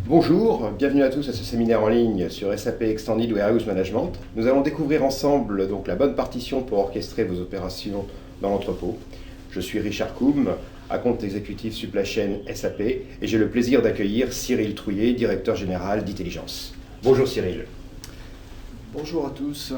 Bonjour, bienvenue à tous à ce séminaire en ligne sur SAP Extended Warehouse Management. Nous allons découvrir ensemble donc la bonne partition pour orchestrer vos opérations dans l'entrepôt. Je suis Richard Koum, compte exécutif Supply Chain SAP, et j'ai le plaisir d'accueillir Cyril Trouillet, directeur général d'Intelligence. Bonjour Cyril. Bonjour à tous,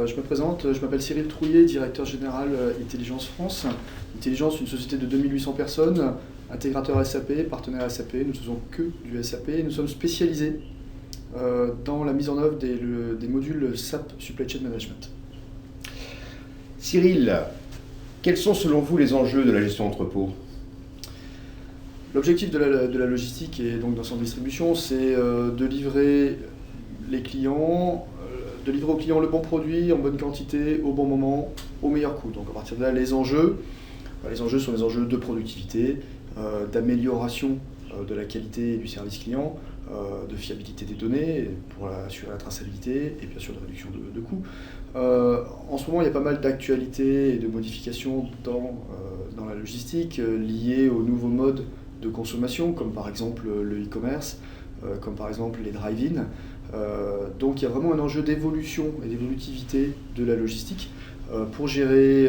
je me présente, je m'appelle Cyril Trouillet, directeur général Intelligence France. Intelligence, une société de 2800 personnes, intégrateur SAP, partenaire SAP, nous ne faisons que du SAP. Nous sommes spécialisés dans la mise en œuvre des modules SAP Supply Chain Management. Cyril, quels sont selon vous les enjeux de la gestion d'entrepôt ? L'objectif de la logistique et donc dans son distribution, c'est de livrer les clients, de livrer aux clients le bon produit en bonne quantité, au bon moment, au meilleur coût. Donc à partir de là, les enjeux sont les enjeux de productivité, d'amélioration de la qualité du service client, de fiabilité des données pour assurer la traçabilité et bien sûr de réduction de coûts. En ce moment, il y a pas mal d'actualités et de modifications dans la logistique liées aux nouveaux modes de consommation, comme par exemple le e-commerce, comme par exemple les drive-in. Donc il y a vraiment un enjeu d'évolution et d'évolutivité de la logistique pour gérer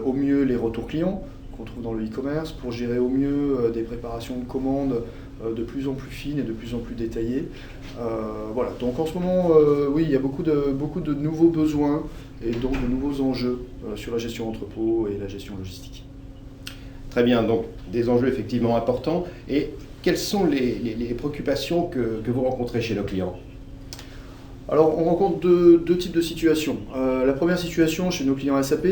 au mieux les retours clients qu'on trouve dans le e-commerce, pour gérer au mieux des préparations de commandes de plus en plus fines et de plus en plus détaillées. Voilà. Donc en ce moment, oui, il y a beaucoup de nouveaux besoins et donc de nouveaux enjeux sur la gestion entrepôt et la gestion logistique. Très bien, donc des enjeux effectivement importants. Et quelles sont les préoccupations que vous rencontrez chez nos clients ? Alors, on rencontre deux types de situations. La première situation chez nos clients SAP,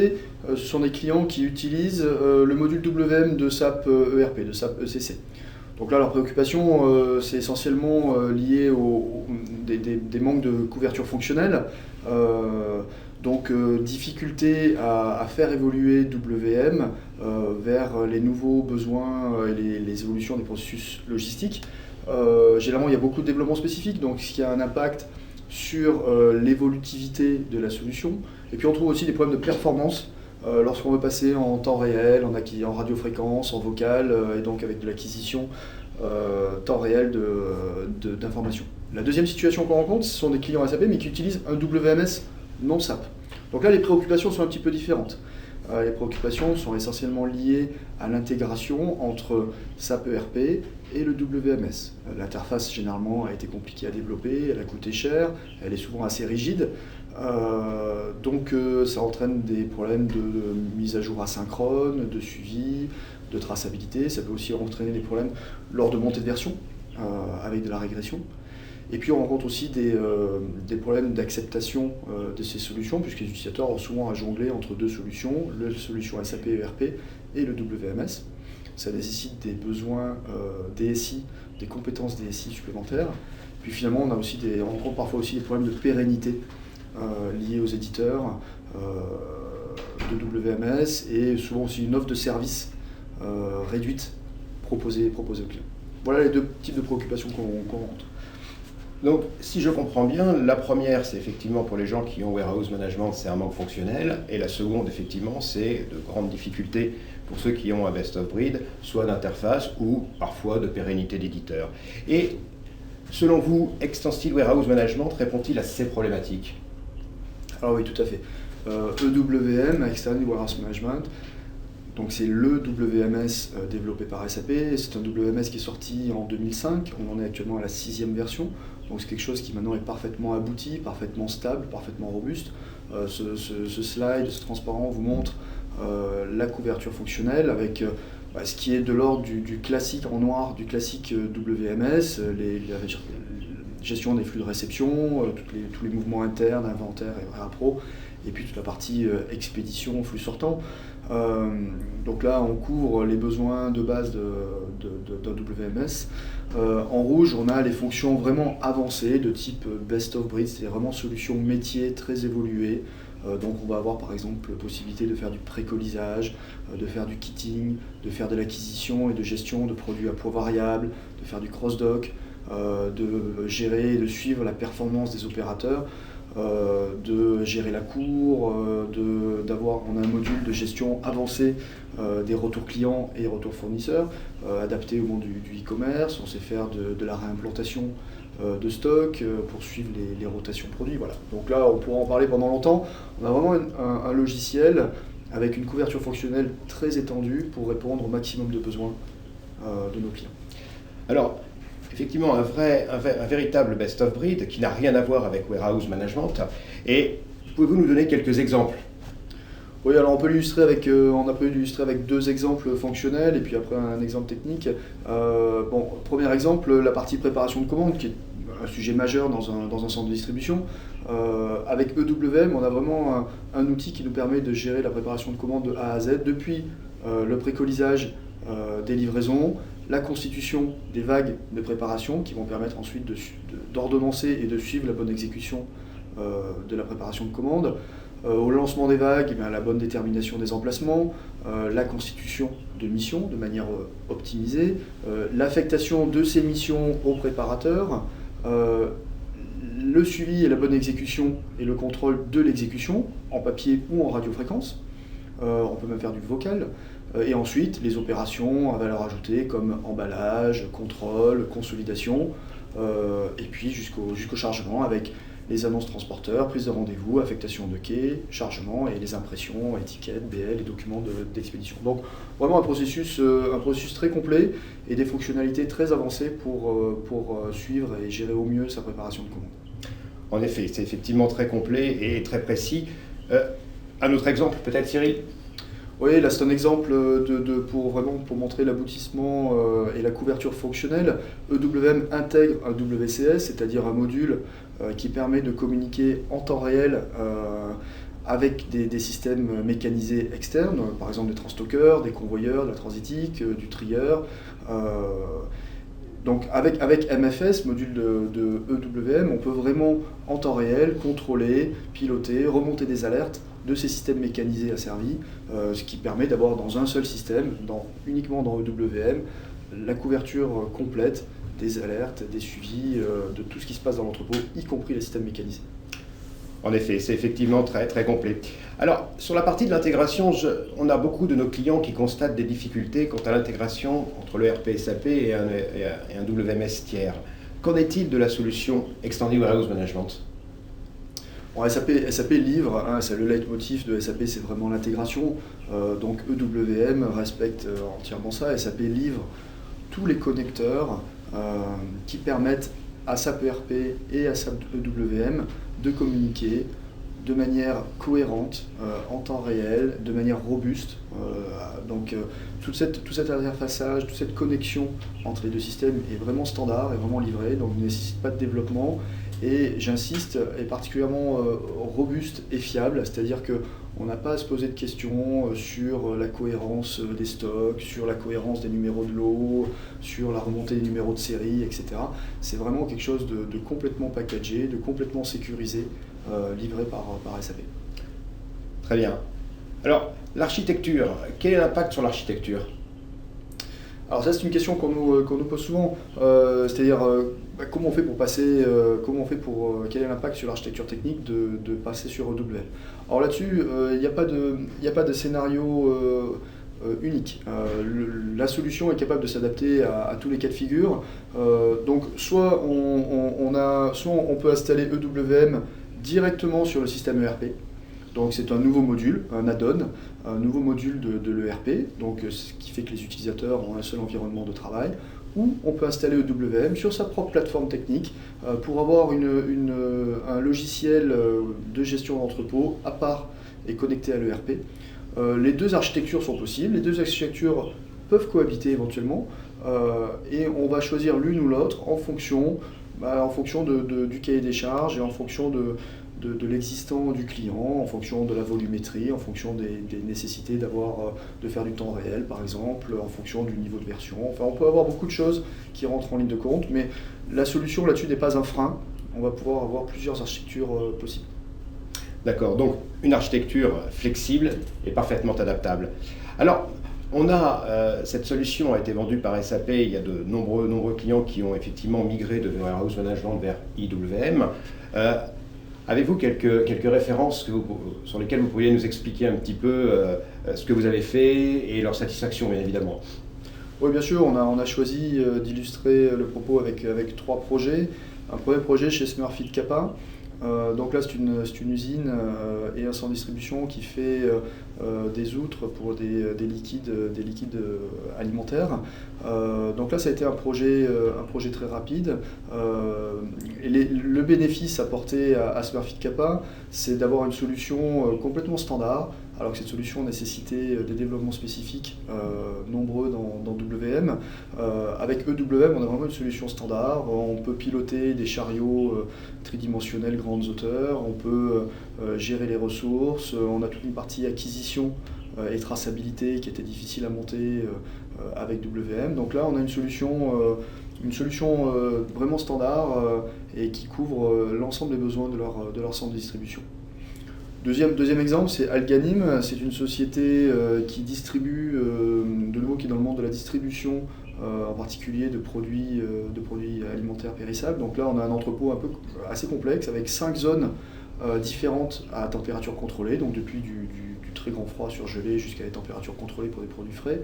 ce sont des clients qui utilisent le module WM de SAP ERP, de SAP ECC. Donc là, leur préoccupation, c'est essentiellement lié aux des manques de couverture fonctionnelle. Donc, difficulté à faire évoluer WM vers les nouveaux besoins et les évolutions des processus logistiques. Généralement, il y a beaucoup de développements spécifiques, donc ce qui a un impact sur l'évolutivité de la solution. Et puis on trouve aussi des problèmes de performance lorsqu'on veut passer en temps réel, en radiofréquence, en vocal, et donc avec de l'acquisition temps réel d'informations. La deuxième situation qu'on rencontre, ce sont des clients SAP mais qui utilisent un WMS non SAP. Donc là, les préoccupations sont un petit peu différentes. Les préoccupations sont essentiellement liées à l'intégration entre SAP ERP et le WMS. L'interface, généralement, a été compliquée à développer, elle a coûté cher, elle est souvent assez rigide. Donc ça entraîne des problèmes de mise à jour asynchrone, de suivi, de traçabilité. Ça peut aussi entraîner des problèmes lors de montée de version, avec de la régression. Et puis on rencontre aussi des problèmes d'acceptation de ces solutions, puisque les utilisateurs ont souvent à jongler entre deux solutions, la solution SAP ERP et le WMS. Ça nécessite des besoins DSI, des compétences DSI supplémentaires. Puis finalement, on rencontre parfois aussi des problèmes de pérennité liés aux éditeurs de WMS et souvent aussi une offre de service réduite proposée aux clients. Voilà les deux types de préoccupations qu'on rencontre. Donc, si je comprends bien, la première, c'est effectivement pour les gens qui ont warehouse management, c'est un manque fonctionnel. Et la seconde, effectivement, c'est de grandes difficultés pour ceux qui ont un best of breed, soit d'interface ou parfois de pérennité d'éditeur. Et selon vous, Extended Warehouse Management répond-il à ces problématiques ? Alors oui, tout à fait. EWM, Extended Warehouse Management, donc c'est le WMS développé par SAP. C'est un WMS qui est sorti en 2005. On en est actuellement à la 6e version. Donc c'est quelque chose qui maintenant est parfaitement abouti, parfaitement stable, parfaitement robuste. Ce slide, ce transparent vous montre la couverture fonctionnelle avec ce qui est de l'ordre du classique en noir, du classique WMS, la gestion des flux de réception, tous les mouvements internes, inventaire et RAPRO, et puis toute la partie expédition, flux sortant. Donc là, on couvre les besoins de base d'un WMS. En rouge, on a les fonctions vraiment avancées de type best of breed, c'est vraiment solution métier très évoluée. Donc on va avoir par exemple la possibilité de faire du précolisage, de faire du kitting, de faire de l'acquisition et de gestion de produits à poids variable, de faire du cross-dock, de gérer et de suivre la performance des opérateurs. de gérer la cour, on a un module de gestion avancée des retours clients et retours fournisseurs, adapté au monde du e-commerce. On sait faire de la réimplantation de stock pour suivre les rotations produits. Voilà. Donc là, on pourra en parler pendant longtemps. On a vraiment un logiciel avec une couverture fonctionnelle très étendue pour répondre au maximum de besoins de nos clients. Alors, effectivement, un véritable best-of-breed qui n'a rien à voir avec Warehouse Management. Et pouvez-vous nous donner quelques exemples? Oui, alors on peut l'illustrer avec deux exemples fonctionnels et puis après un exemple technique. Premier exemple, la partie préparation de commande, qui est un sujet majeur dans un centre de distribution. Avec EWM, on a vraiment un outil qui nous permet de gérer la préparation de commande de A à Z, depuis le précolisage des livraisons, la constitution des vagues de préparation qui vont permettre ensuite d'ordonnancer et de suivre la bonne exécution de la préparation de commande, au lancement des vagues, la bonne détermination des emplacements, la constitution de missions de manière optimisée, l'affectation de ces missions aux préparateurs, le suivi et la bonne exécution et le contrôle de l'exécution en papier ou en radiofréquence. On peut même faire du vocal. Et ensuite, les opérations à valeur ajoutée comme emballage, contrôle, consolidation, et puis jusqu'au chargement avec les annonces transporteurs, prise de rendez-vous, affectation de quai, chargement et les impressions, étiquettes, BL et documents d'expédition. Donc vraiment un processus très complet et des fonctionnalités très avancées pour suivre et gérer au mieux sa préparation de commande. En effet, c'est effectivement très complet et très précis. Un autre exemple peut-être, Cyril? Oui, là c'est un exemple pour montrer l'aboutissement et la couverture fonctionnelle. EWM intègre un WCS, c'est-à-dire un module qui permet de communiquer en temps réel avec des systèmes mécanisés externes, par exemple des transstockers, des convoyeurs, de la transitique, du trieur. Donc avec MFS, module de EWM, on peut vraiment en temps réel contrôler, piloter, remonter des alertes de ces systèmes mécanisés asservis, ce qui permet d'avoir dans un seul système, uniquement dans EWM, la couverture complète des alertes, des suivis, de tout ce qui se passe dans l'entrepôt, y compris les systèmes mécanisés. En effet, c'est effectivement très, très complet. Alors, sur la partie de l'intégration, on a beaucoup de nos clients qui constatent des difficultés quant à l'intégration entre le ERP SAP et un WMS tiers. Qu'en est-il de la solution Extended Warehouse Management? Bon, SAP livre, c'est le leitmotiv de SAP, c'est vraiment l'intégration. Donc EWM respecte entièrement ça. SAP livre tous les connecteurs qui permettent à SAP ERP et à SAP EWM de communiquer de manière cohérente, en temps réel, de manière robuste. Tout cet interfaçage, toute cette connexion entre les deux systèmes est vraiment standard, est vraiment livré, donc ne nécessite pas de développement. Et j'insiste, est particulièrement robuste et fiable, c'est-à-dire qu'on n'a pas à se poser de questions sur la cohérence des stocks, sur la cohérence des numéros de lot, sur la remontée des numéros de série, etc. C'est vraiment quelque chose de complètement packagé, de complètement sécurisé, livré par SAP. Très bien. Alors, l'architecture, quel est l'impact sur l'architecture? Alors ça c'est une question qu'on nous pose souvent, c'est-à-dire comment on fait quel est l'impact sur l'architecture technique de passer sur EWM. Alors là-dessus, il n'y a pas de scénario unique. La solution est capable de s'adapter à tous les cas de figure. Donc soit on peut installer EWM directement sur le système ERP. Donc c'est un nouveau module, un add-on, un nouveau module de l'ERP, donc ce qui fait que les utilisateurs ont un seul environnement de travail, ou on peut installer EWM sur sa propre plateforme technique pour avoir un logiciel de gestion d'entrepôt à part et connecté à l'ERP. Les deux architectures sont possibles, les deux architectures peuvent cohabiter éventuellement, et on va choisir l'une ou l'autre en fonction du cahier des charges et en fonction de l'existant du client, en fonction de la volumétrie, en fonction des nécessités de faire du temps réel par exemple, en fonction du niveau de version. Enfin, on peut avoir beaucoup de choses qui rentrent en ligne de compte, mais la solution là-dessus n'est pas un frein. On va pouvoir avoir plusieurs architectures possibles. D'accord, donc une architecture flexible et parfaitement adaptable. Alors, cette solution a été vendue par SAP, il y a de nombreux clients qui ont effectivement migré de Warehouse Management vers IWM. Avez-vous quelques références sur lesquelles vous pourriez nous expliquer un petit peu ce que vous avez fait et leur satisfaction, bien évidemment? Oui, bien sûr, on a choisi d'illustrer le propos avec 3 projets. Un premier projet chez Smurfit Kappa. Donc là, c'est une usine et un centre de distribution qui fait des outres pour des liquides alimentaires. Donc là, ça a été un projet très rapide. Et le bénéfice apporté à Smurfit Kappa, c'est d'avoir une solution complètement standard, alors que cette solution nécessitait des développements spécifiques nombreux dans WM. Avec EWM, on a vraiment une solution standard. On peut piloter des chariots tridimensionnels grandes hauteurs, on peut gérer les ressources, on a toute une partie acquisition et traçabilité qui était difficile à monter avec WM. Donc là, on a une solution vraiment standard et qui couvre l'ensemble des besoins de leur centre de distribution. Deuxième exemple, c'est Alganim. C'est une société qui distribue, de nouveau qui est dans le monde de la distribution, en particulier de produits alimentaires périssables. Donc là, on a un entrepôt assez complexe avec 5 zones différentes à température contrôlée, donc depuis du très grand froid surgelé jusqu'à des températures contrôlées pour des produits frais.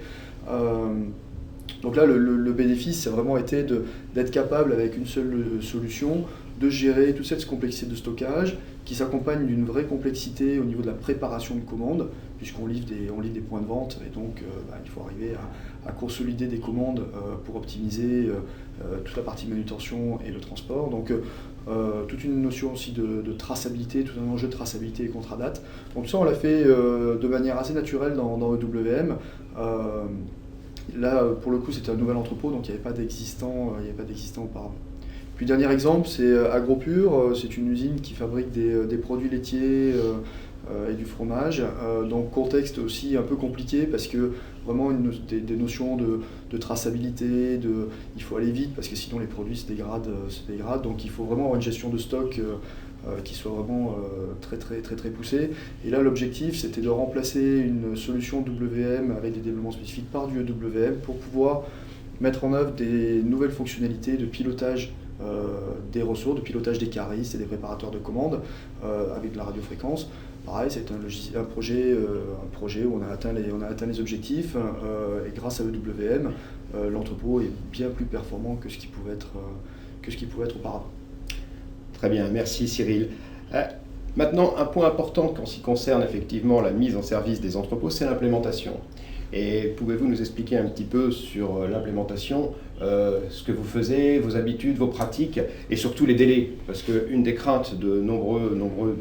Donc là, le bénéfice, ça a vraiment été d'être capable, avec une seule solution, de gérer toute cette complexité de stockage qui s'accompagne d'une vraie complexité au niveau de la préparation de commandes, puisqu'on livre des points de vente, et donc il faut arriver à consolider des commandes pour optimiser toute la partie manutention et le transport. Donc toute une notion aussi de traçabilité, tout un enjeu de traçabilité et contrat-date. Donc ça, on l'a fait de manière assez naturelle dans EWM. Là, pour le coup, c'était un nouvel entrepôt, donc il n'y avait pas d'existant auparavant. Puis dernier exemple, c'est AgroPure. C'est une usine qui fabrique des produits laitiers et du fromage. Donc contexte aussi un peu compliqué parce que vraiment des notions de traçabilité, il faut aller vite parce que sinon les produits se dégradent. Donc il faut vraiment avoir une gestion de stock qui soit vraiment très poussée. Et là, l'objectif, c'était de remplacer une solution WM avec des développements spécifiques par du EWM pour pouvoir mettre en œuvre des nouvelles fonctionnalités de pilotage des ressources, de pilotage des caristes et des préparateurs de commandes avec de la radiofréquence. Pareil, c'est un projet où on a atteint les objectifs et grâce à EWM, l'entrepôt est bien plus performant que ce qui pouvait être auparavant. Très bien, merci Cyril. Maintenant, un point important en ce qui concerne effectivement la mise en service des entrepôts, c'est l'implémentation. Et pouvez-vous nous expliquer un petit peu sur l'implémentation, ce que vous faisiez, vos habitudes, vos pratiques et surtout les délais? Parce qu'une des craintes de nombreux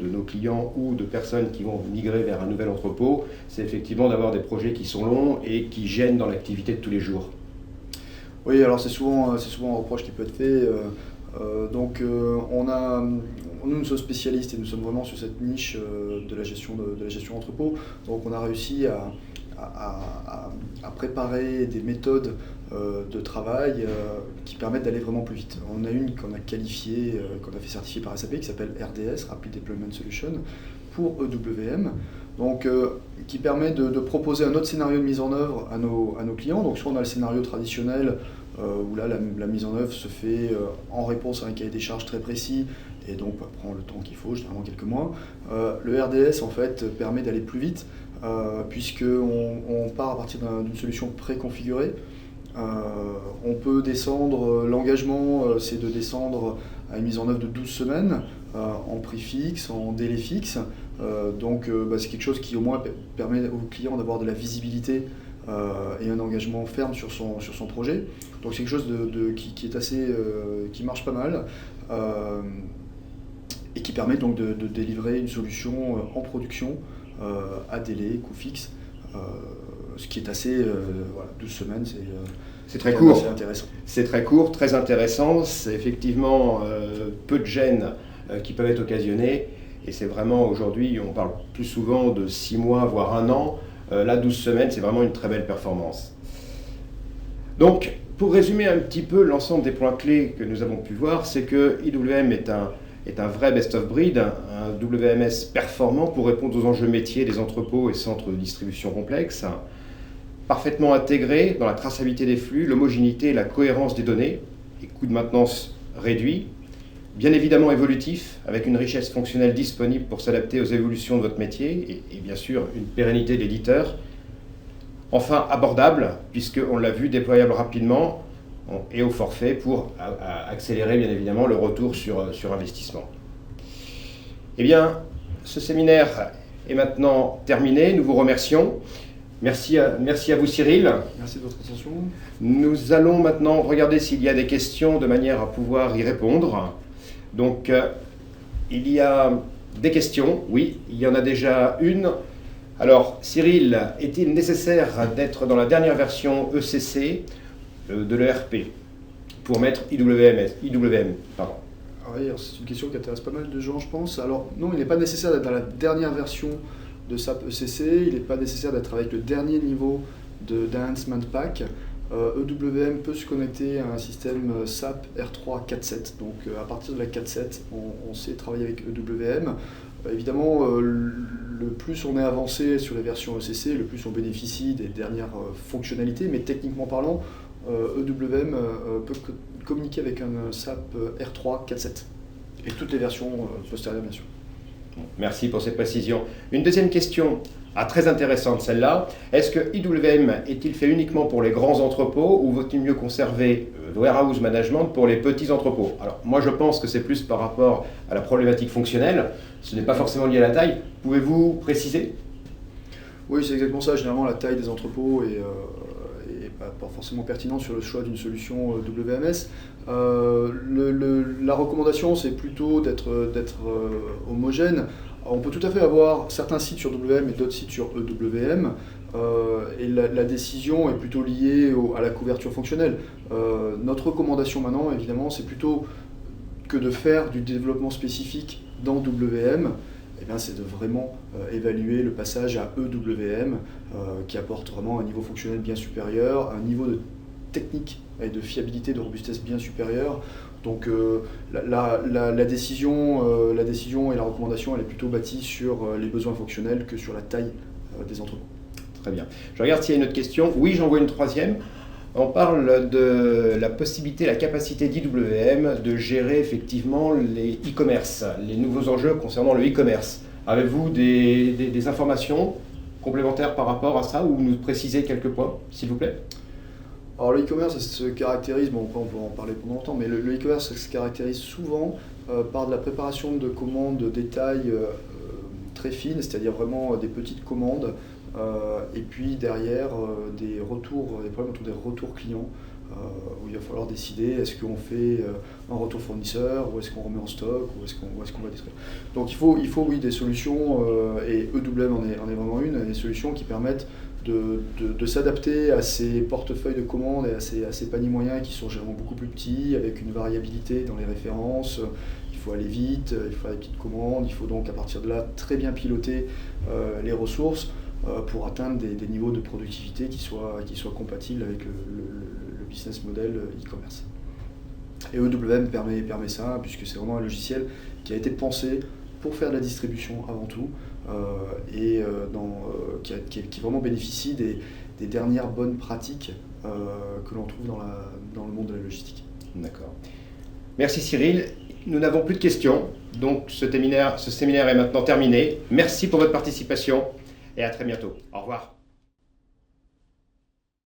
de nos clients ou de personnes qui vont migrer vers un nouvel entrepôt, c'est effectivement d'avoir des projets qui sont longs et qui gênent dans l'activité de tous les jours. Oui, alors c'est souvent un reproche qui peut être fait. Nous sommes spécialistes et nous sommes vraiment sur cette niche de la gestion d'entrepôt. Donc on a réussi à préparer des méthodes de travail qui permettent d'aller vraiment plus vite. On a une qu'on a qualifiée, qu'on a fait certifier par SAP qui s'appelle RDS, Rapid Deployment Solution, pour EWM. Donc, qui permet de proposer un autre scénario de mise en œuvre à nos clients. Donc soit on a le scénario traditionnel où là la mise en œuvre se fait en réponse à un cahier des charges très précis et donc prend le temps qu'il faut, généralement quelques mois. Le RDS en fait permet d'aller plus vite puisqu'on part à partir d'une solution préconfigurée. On peut descendre, l'engagement c'est de descendre à une mise en œuvre de 12 semaines en prix fixe, en délai fixe. C'est quelque chose qui au moins permet au client d'avoir de la visibilité et un engagement ferme sur son projet. Donc c'est quelque chose qui est qui marche pas mal et qui permet donc de délivrer une solution en production à délai, coût fixe, ce qui est 12 semaines, c'est très court. C'est intéressant. C'est très court, très intéressant. C'est effectivement peu de gênes qui peuvent être occasionnés. Et c'est vraiment aujourd'hui, on parle plus souvent de 6 mois, voire 1 an. Là, 12 semaines, c'est vraiment une très belle performance. Donc, pour résumer un petit peu l'ensemble des points clés que nous avons pu voir, c'est que IWM est un vrai best-of-breed, un WMS performant pour répondre aux enjeux métiers des entrepôts et centres de distribution complexes, parfaitement intégré dans la traçabilité des flux, l'homogénéité et la cohérence des données, et coûts de maintenance réduits, bien évidemment évolutif, avec une richesse fonctionnelle disponible pour s'adapter aux évolutions de votre métier, et bien sûr une pérennité de l'éditeur. Enfin, abordable, puisqu'on l'a vu, déployable rapidement et au forfait pour accélérer bien évidemment le retour sur investissement. Eh bien, ce séminaire est maintenant terminé, nous vous remercions. Merci à vous Cyril. Merci de votre attention. Nous allons maintenant regarder s'il y a des questions de manière à pouvoir y répondre. Donc, il y a des questions, oui, il y en a déjà une. Alors, Cyril, est-il nécessaire d'être dans la dernière version ECC de l'ERP pour mettre IWM, pardon. Oui, c'est une question qui intéresse pas mal de gens, je pense. Alors, non, il n'est pas nécessaire d'être dans la dernière version de SAP ECC, il n'est pas nécessaire d'être avec le dernier niveau d'Enhancement Pack. EWM peut se connecter à un système SAP R3 4.7. Donc à partir de la 4.7, on sait travailler avec EWM. Évidemment, le plus on est avancé sur les versions ECC, le plus on bénéficie des dernières fonctionnalités, mais techniquement parlant, EWM peut communiquer avec un SAP R3 4.7 et toutes les versions postérieures, bien sûr. Merci pour cette précision. Une deuxième question, très intéressante celle-là. Est-ce que IWM est-il fait uniquement pour les grands entrepôts ou vaut-il mieux conserver le warehouse management pour les petits entrepôts? Alors moi je pense que c'est plus par rapport à la problématique fonctionnelle, ce n'est pas forcément lié à la taille. Pouvez-vous préciser? Oui, c'est exactement ça. Généralement la taille des entrepôts est pas forcément pertinente sur le choix d'une solution WMS. La recommandation, c'est plutôt d'être homogène. Alors, on peut tout à fait avoir certains sites sur WM et d'autres sites sur EWM. Et la décision est plutôt liée à la couverture fonctionnelle. Notre recommandation maintenant, évidemment, c'est plutôt que de faire du développement spécifique dans WM. Eh bien, c'est de vraiment évaluer le passage à EWM qui apporte vraiment un niveau fonctionnel bien supérieur, un niveau de technique et de fiabilité, de robustesse bien supérieur. Donc la décision et la recommandation, elle est plutôt bâtie sur les besoins fonctionnels que sur la taille des entrepôts. Très bien. Je regarde s'il y a une autre question. Oui, j'en vois une troisième. On parle de la possibilité, la capacité d'IWM de gérer effectivement les e-commerce, les nouveaux enjeux concernant le e-commerce. Avez-vous des informations complémentaires par rapport à ça ou nous préciser quelques points, s'il vous plaît? Alors le e-commerce se caractérise, bon on peut en parler pendant longtemps, mais le e-commerce se caractérise souvent par de la préparation de commandes de détail très fines, c'est-à-dire vraiment des petites commandes, et puis derrière des problèmes autour des retours clients, où il va falloir décider est-ce qu'on fait un retour fournisseur, ou est-ce qu'on remet en stock, ou est-ce qu'on va distribuer. Donc il faut oui, des solutions, et EWM en est vraiment une, des solutions qui permettent de s'adapter à ces portefeuilles de commandes et à ces paniers moyens qui sont généralement beaucoup plus petits, avec une variabilité dans les références. Il faut aller vite, il faut faire des petites commandes, il faut donc à partir de là très bien piloter les ressources pour atteindre des niveaux de productivité qui soient compatibles avec le business model e-commerce. Et EWM permet ça, puisque c'est vraiment un logiciel qui a été pensé pour faire de la distribution avant tout, qui vraiment bénéficie des dernières bonnes pratiques que l'on trouve dans le monde de la logistique. D'accord. Merci Cyril. Nous n'avons plus de questions, donc ce séminaire est maintenant terminé. Merci pour votre participation et à très bientôt. Au revoir.